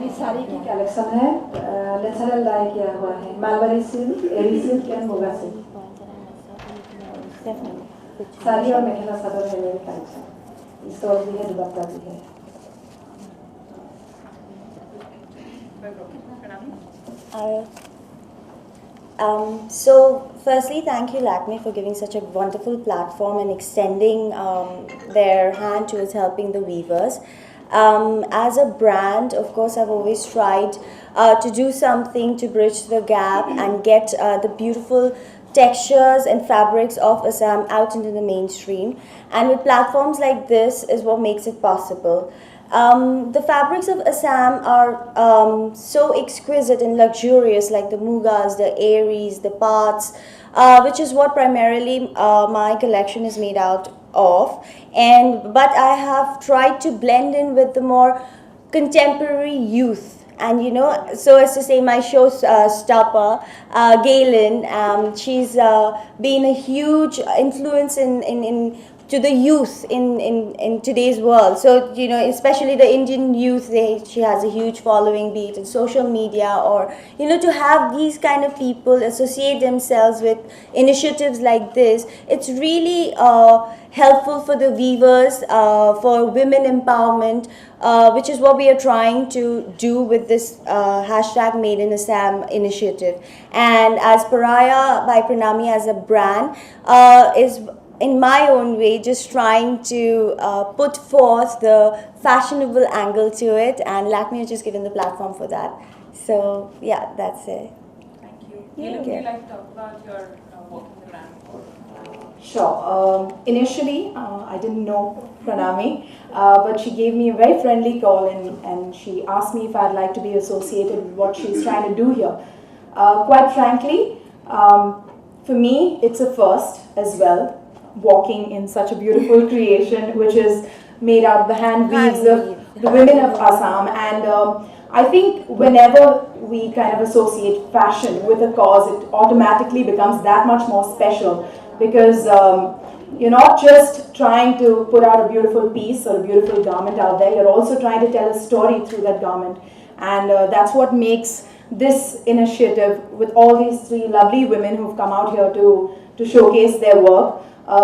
ये साड़ी की कलेक्शन है, नेचुरल डाई किया हुआ है, mulberry silk, Eri silk and Muga silk. Sari और मेखला चादर है मेरी कलेक्शन, स्टोल भी है, दुपट्टा भी है। So firstly, thank you Lakme for giving such a wonderful platform and extending their hand towards helping the weavers. As a brand, of course, I've always tried to do something to bridge the gap and get the beautiful textures and fabrics of Assam out into the mainstream. And with platforms like this is what makes it possible. The fabrics of Assam are so exquisite and luxurious, like the mugas, the aries, the parts, which is what primarily my collection is made out of. But I have tried to blend in with the more contemporary youth. And you know, so as to say, my showstopper, Galen, she's been a huge influence to the youth in today's world. So, you know, especially the Indian youth, she has a huge following, be it in social media or, you know, to have these kind of people associate themselves with initiatives like this, it's really helpful for the weavers, for women empowerment, which is what we are trying to do with this hashtag Made in Assam initiative. And as Pariah by Pranami as a brand is in my own way just trying to put forth the fashionable angle to it, and Lakme has just given the platform for that. So yeah, that's it. Thank you. Would you like to talk about your work in the brand? Sure. Initially, I didn't know Pranami, but she gave me a very friendly call and she asked me if I'd like to be associated with what she's trying to do here. Quite frankly, for me, it's a first as well, walking in such a beautiful creation which is made out of the hand weaves of the women of Assam. And I think whenever we kind of associate fashion with a cause, it automatically becomes that much more special, because you're not just trying to put out a beautiful piece or a beautiful garment out there, you're also trying to tell a story through that garment. And that's what makes this initiative, with all these three lovely women who've come out here to showcase their work,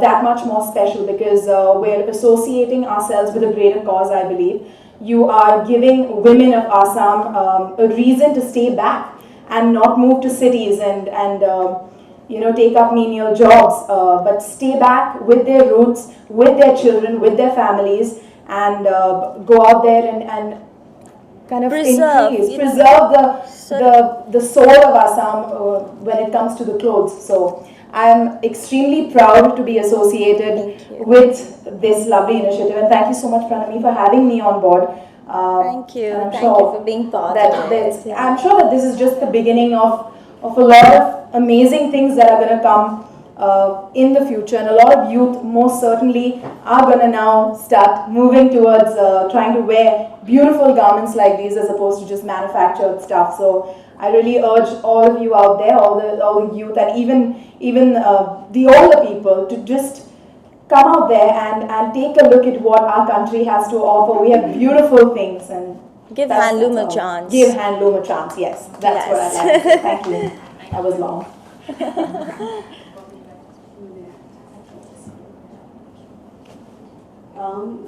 that much more special, because we're associating ourselves with a greater cause, I believe. You are giving women of Assam a reason to stay back and not move to cities and you know, take up menial jobs, but stay back with their roots, with their children, with their families, and go out there and kind of preserve the soul of Assam when it comes to the clothes. So I'm extremely proud to be associated with this lovely initiative, and thank you so much, Pranami, for having me on board. Thank you. Thank you for being part of it. I'm sure that this is just the beginning of a lot of amazing things that are going to come in the future, and a lot of youth most certainly are going to now start moving towards trying to wear beautiful garments like these as opposed to just manufactured stuff. So I really urge all of you out there, all the youth, and even the older people, to just come out there and take a look at what our country has to offer. We have beautiful things, and give handloom a chance. Give handloom a chance. Yes, that's what I like to say. Thank you. That was long.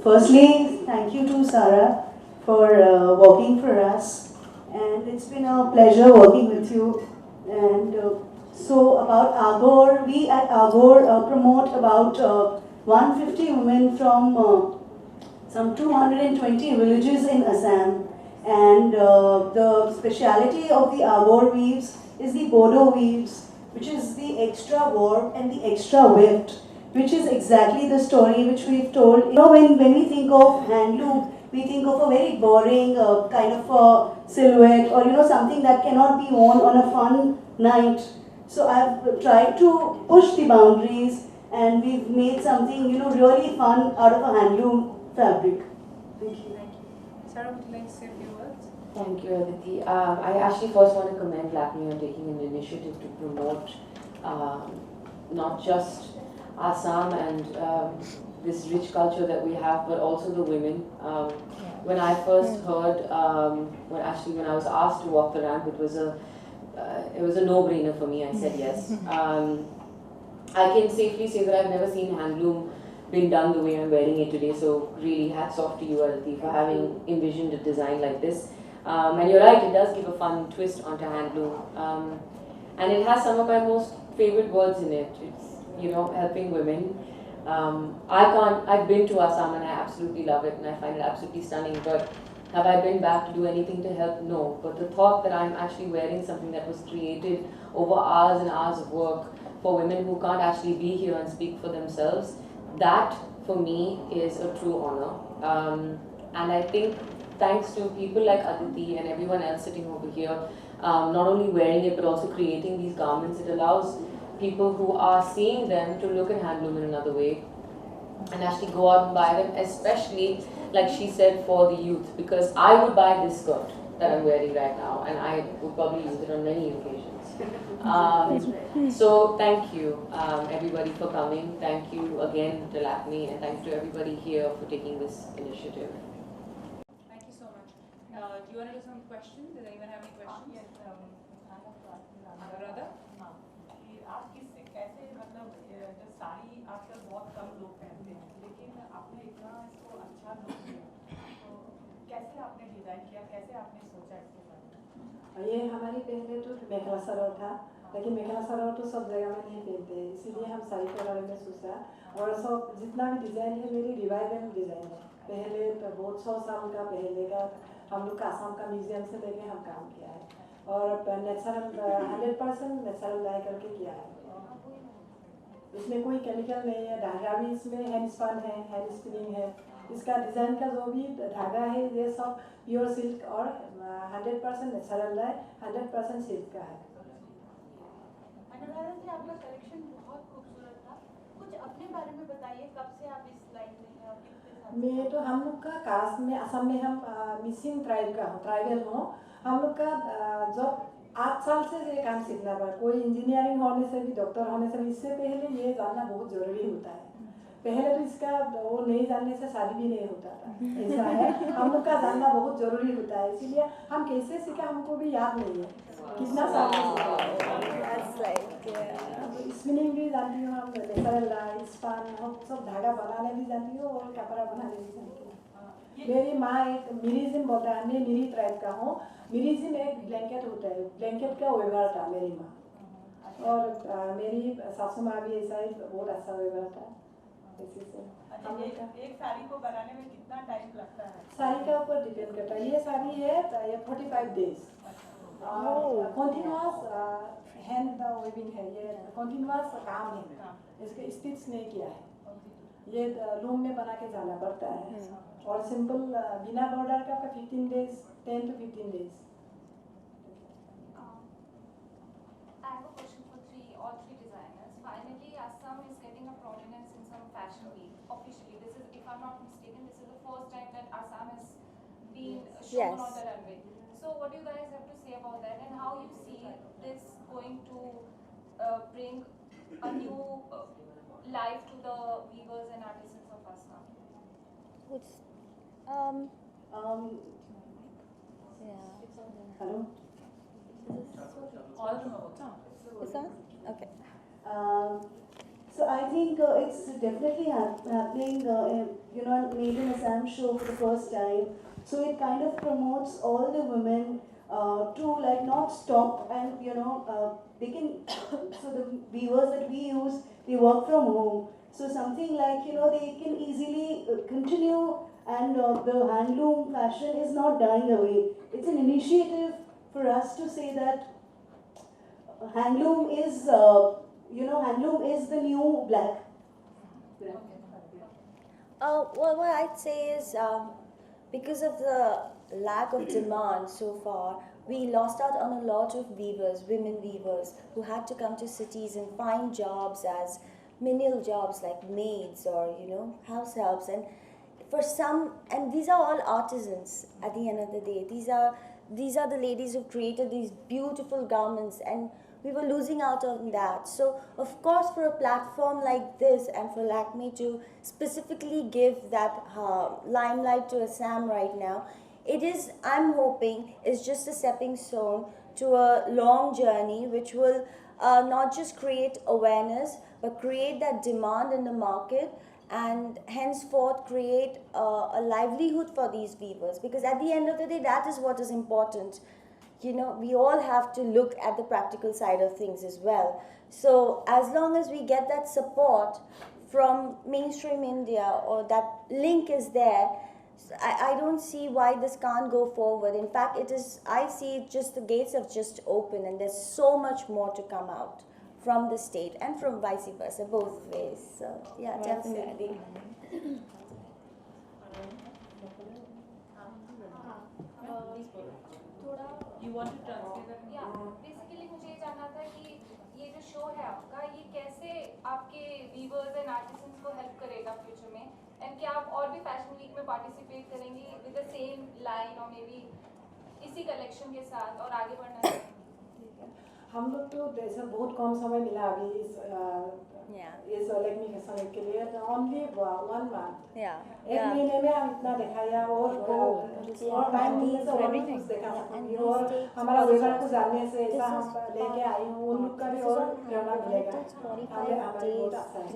Firstly, thank you to Sarah for working for us, and it's been a pleasure working with you. And so about Agor, we at Agor promote about 150 women from some 220 villages in Assam, and the speciality of the Agor weaves is the Bodo weaves, which is the extra warp and the extra whipped, which is exactly the story which we've told. You know, when we think of handloom, we think of a very boring kind of a silhouette, or you know, something that cannot be worn on a fun night. So I've tried to push the boundaries, and we've made something, you know, really fun out of a handloom fabric. Thank you. Thank you. Sarah, would you like to say a few words? Thank you, Aditi. I actually first want to commend Lakme on taking an initiative to promote not just Assam and this rich culture that we have, but also the women. When I first heard, when I was asked to walk the ramp, it was a no-brainer for me. I said yes. I can safely say that I've never seen handloom been done the way I'm wearing it today. So really, hats off to you, Aditi, for having envisioned a design like this. And you're right, it does give a fun twist onto handloom. And it has some of my most favorite words in it. It's, you know, helping women. I've been to Assam and I absolutely love it and I find it absolutely stunning, but have I been back to do anything to help? No. But the thought that I'm actually wearing something that was created over hours and hours of work for women who can't actually be here and speak for themselves, that for me is a true honor. And I think thanks to people like Aditi and everyone else sitting over here, not only wearing it but also creating these garments, it allows people who are seeing them to look at handloom in another way and actually go out and buy them, especially, like she said, for the youth, because I would buy this skirt that I'm wearing right now and I would probably use it on many occasions. So thank you everybody for coming. Thank you again to Lakme, and thanks to everybody here for taking this initiative. Thank you so much. Do you want to do some questions? Does anyone have any questions? Yes, Brother? आप किससे कैसे मतलब जो साड़ी आजकल बहुत कम लोग पहनते हैं, लेकिन आपने इतना इसको अच्छा लुक दिया, तो कैसे आपने डिजाइन किया, कैसे आपने सोचा इसके बारे में? ये हमारी पहले तो मेखला सलवार था, लेकिन मेखला सलवार तो सब जगह में नहीं पहनते हैं, इसीलिए हम साड़ी के बारे में सोचा। और सब जितना भी डिज़ाइन है मेरी रिवाइवल डिज़ाइन है। पहले तो बहुत 100 साल का पहले का हम लोग का आसाम का म्यूजियम से लेके हम काम किया है और नेचुरल 100% नेचुरल डाई करके किया है। इसमें कोई केमिकल नहीं है, धागा भी इसमें हैंड स्पन है, हैंड स्पिनिंग है। इसका डिज़ाइन का जो भी धागा है ये सब प्योर सिल्क और 100% नेचुरल डाई, 100% सिल्क का है। अनुराधा जी, आपका कलेक्शन बहुत खूबसूरत था, कुछ अपने बारे में बताइए, कब से आप इस लाइन में हैं और कितने साल? मैं तो हम लोग का कास्ट में असम में हम मिसिंग ट्राइब का हूँ, ट्राइबल हूँ। हम लोग का जब 8 साल से ये काम सीखना पड़ा, कोई इंजीनियरिंग होने से भी डॉक्टर होने से भी इससे पहले ये जानना बहुत ज़रूरी होता है। पहले तो इसका वो नहीं जानने से शादी भी नहीं होता था, ऐसा है। हम लोग का जानना बहुत ज़रूरी होता है, इसीलिए हम कैसे सीखा हमको भी याद नहीं है कितना साल स्पिनिंग भी जानती हूँ, हम नेचुरल डाई स्पन हम सब धागा बनाने भी जानती हूँ और कपड़ा बनाने भी जानती हूँ। मेरी माँ एक मिरीजिम बोलता है, मैं मिरी ट्राइब का हूँ। मिरीजिम एक ब्लैंकेट होता है, ब्लैंकेट का व्यवहार था मेरी माँ और मेरी सासू माँ भी ऐसा ही बहुत अच्छा व्यवहार था। इसी से एक साड़ी को बनाने में कितना टाइम लगता है? साड़ी का ऊपर डिपेंड करता है। ये साड़ी है ये 45 डेज कॉन्टिन्यूस हैंड वेविंग है, ये कॉन्टिन्यूस काम है, इसके स्टिच नहीं किया है, ये लूम में बना के जाना पड़ता है। और सिंपल बिना बॉर्डर का 15 days 10 to 15 days। I have a question for all three designers. Finally, Assam is getting a prominence in some fashion week. Officially, this is, if I'm not mistaken, this is the first time that Assam has been shown on the runway. So, what do you guys have to say about that, and how you see this going to bring a new life to the weavers and artisans of Assam? Hello? All of them are working. Is that? Okay. So I think it's definitely happening, you know, Made in Assam show for the first time. So it kind of promotes all the women to like not stop and, you know, they can, so the weavers that we use, they work from home. So something like, you know, they can easily continue and the handloom fashion is not dying away. It's an initiative for us to say that handloom is, you know, handloom is the new black. Well, what I'd say is because of the lack of demand so far, we lost out on a lot of weavers, women weavers, who had to come to cities and find jobs as menial jobs like maids or, you know, house helps. And for some, and these are all artisans at the end of the day. These are the ladies who've created these beautiful garments, and we were losing out on that. So of course, for a platform like this and for Lakme to specifically give that limelight to Assam right now, it is, I'm hoping, is just a stepping stone to a long journey which will not just create awareness but create that demand in the market, and henceforth create a livelihood for these weavers, because at the end of the day that is what is important. You know, we all have to look at the practical side of things as well. So as long as we get that support from mainstream India, or that link is there, I don't see why this can't go forward. In fact, it is, I see just the gates have just opened, and there's so much more to come out from the state and from vice versa, both ways. So yeah, Well definitely. You want to translate that? Yeah, basically मुझे ये जानना था कि ये जो show है आपका, ये कैसे आपके वीवर्स एंड आर्टिसंस को हेल्प करेगा फ्यूचर में, एंड क्या आप और भी फैशन वीक में पार्टिसिपेट करेंगी विद द सेम लाइन और मे बी इसी कलेक्शन के साथ और आगे बढ़ना चाहेंगे? हम लोग तो जैसा बहुत कम समय मिला अभी इस लक्ष्मी के समय के लिए, ओनली 1 मंथ, एक महीने में हम इतना दिखाया और टाइम मिलने से और भी कुछ देखा सकूंगी, और हमारा वेबर को जानने से ऐसा हम लेके आई हूँ, उन लोग का भी और प्रेरणा मिलेगा। हमें हमारे बहुत अच्छा है।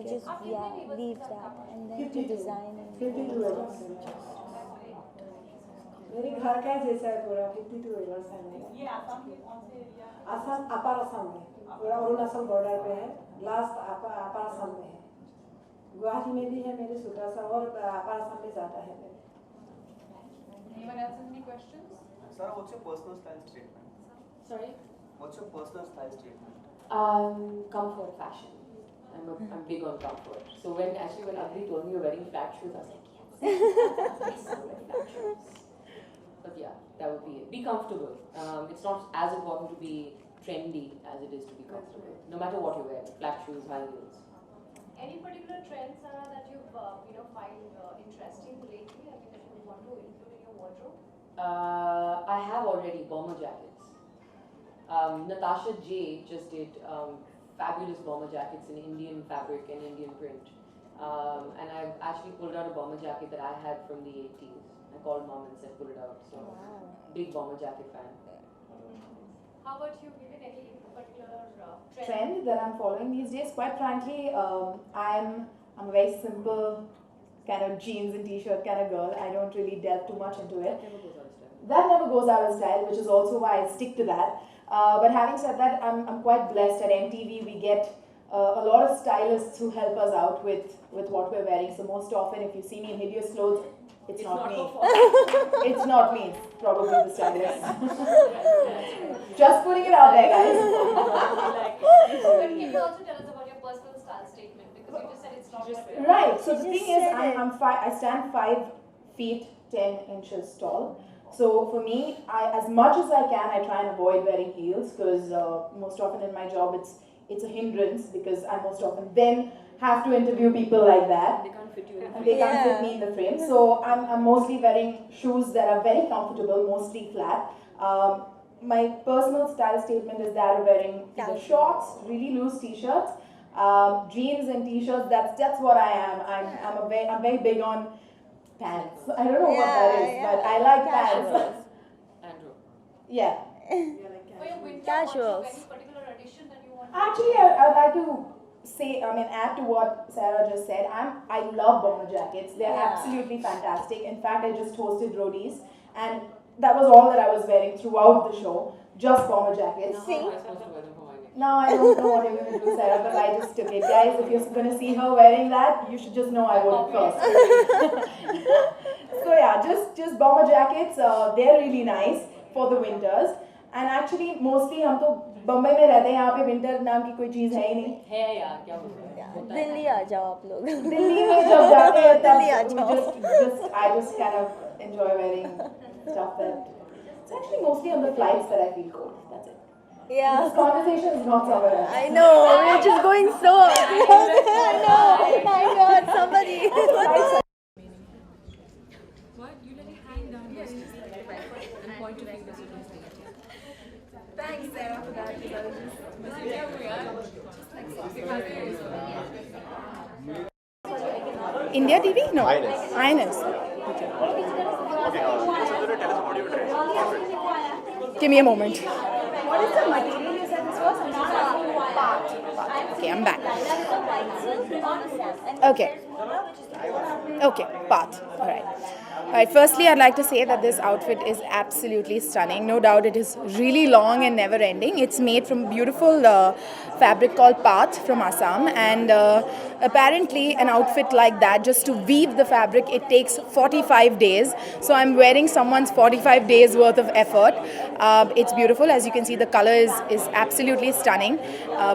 मेरे घर का जैसा है पूरा, 52 एकर्स है मेरा। ये आसाम के कौन से एरिया? आसाम, अपर आसाम में, पूरा अरुणाचल बॉर्डर पे है, लास्ट अपर आसाम में है, गुवाहाटी में भी है मेरे छोटा सा, और अपर आसाम में ज़्यादा है मेरे। Anyone else have any questions? Sir, what's your personal style statement? Sorry? What's your personal style statement? Comfort fashion. I'm big on comfort. So when Aditi told me you're wearing flat shoes, I was like, yes, I wear flat shoes. But yeah, that would be it. Be comfortable. It's not as important to be trendy as it is to be comfortable. No matter what you wear, flat shoes, high heels. Any particular trend, Sarah, that you find interesting lately? I mean, that you want to include in your wardrobe? I have already bomber jackets. Natasha J just did fabulous bomber jackets in Indian fabric and Indian print. And I've actually pulled out a bomber jacket that I had from the 80s. I called mom and said pull it out. So big bomber jacket fan. How about you? Given any particular Trend that I'm following these days? Quite frankly, I'm a very simple kind of jeans and t-shirt kind of girl. I don't really delve too much into it. That never goes out of style, which is also why I stick to that. But having said that, I'm quite blessed. At MTV, we get a lot of stylists who help us out with what we're wearing. So most often, if you see me in hideous clothes, it's not me. It's not me. It's probably the stylist. Just putting it out there, guys. But can you also tell us about your personal style statement? Because you just said it's not what Right. So the thing is, I stand 5 feet 10 inches tall. So for me, as much as I can, I try and avoid wearing heels, because most often in my job it's a hindrance, because I most often then have to interview people like that. They can't fit you in. And they can't fit me in the frame. So I'm mostly wearing shoes that are very comfortable, mostly flat. My personal style statement is that of wearing either shorts, really loose t-shirts, jeans and t-shirts. That's what I am. I'm very big on pants. I don't know what that is, but I like pants. Andrew. Yeah. For your winter Casuals. wardrobe, any particular addition that you want to Actually, I'd like to say, add to what Sarah just said. I love bomber jackets. They're absolutely fantastic. In fact, I just hosted roadies, and that was all that I was wearing throughout the show, just bomber jackets. How am I supposed to wear them for my name? Now I don't know what you're going to do, Sarah, but I just took it. Guys, if you're going to see her wearing that, you should just know I wore it first. So yeah, just bomber jackets. They're really nice for the winters. And actually, mostly हम तो बम्बई में रहते हैं, यहाँ पे winter नाम की कोई चीज़ है ही नहीं. है यार, क्या बोल रहे हैं? दिल्ली आ जाओ आप लोग. दिल्ली में जब जाते हैं दिल्ली आ तब जाओ. I just kind of enjoy wearing stuff that. It's actually mostly on the flights that I feel cold. That's it. Yeah. This conversation is not somewhere else. I know, we're just going so. I know. My God, somebody. What? You let it hang down and point to fingers. Thanks, Sarah, for that. India TV? No. INS. Okay. Give me a moment. What is the material you said this was? Okay, I'm back. Okay. Okay, path. Alright. Alright, firstly, I'd like to say that this outfit is absolutely stunning. No doubt it is really long and never ending. It's made from beautiful fabric called path from Assam, and apparently an outfit like that, just to weave the fabric, it takes 45 days. So I'm wearing someone's 45 days worth of effort. It's beautiful. As you can see, the color is absolutely stunning.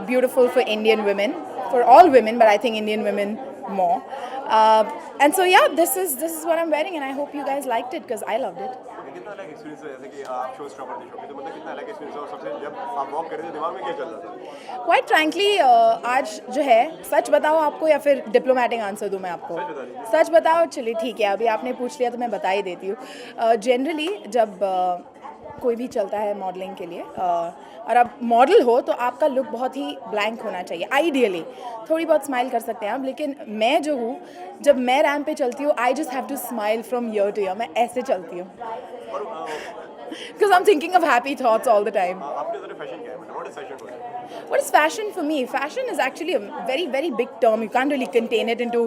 Beautiful for Indian women, for all women, but I think Indian women more. And so yeah, this is what I'm wearing, and I hope you guys liked it because I loved it. Quite frankly, आज जो है सच बताओ आपको या फिर diplomatic answer दूँ मैं आपको? सच बताओ, चलिए ठीक है, अभी आपने पूछ लिया तो मैं बता ही देती हूँ. जनरली जब कोई भी चलता है मॉडलिंग के लिए और आप मॉडल हो तो आपका लुक बहुत ही ब्लैंक होना चाहिए. आइडियली थोड़ी बहुत स्माइल कर सकते हैं आप, लेकिन मैं जो हूँ, जब मैं रैम्प पे चलती हूँ, I just have to smile from ear to ear. मैं ऐसे चलती हूँ because I'm thinking of happy thoughts all the time. What is fashion for me? Fashion is actually a very, very big term. You can't really contain it into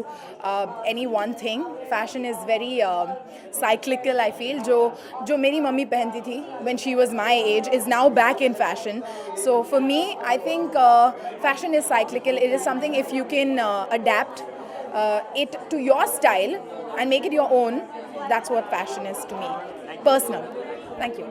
any one thing. Fashion is very cyclical, I feel. जो मेरी mummy पहनती थी when she was my age is now back in fashion. So for me, I think fashion is cyclical. It is something, if you can adapt it to your style and make it your own, that's what fashion is to me. Personal. Thank you.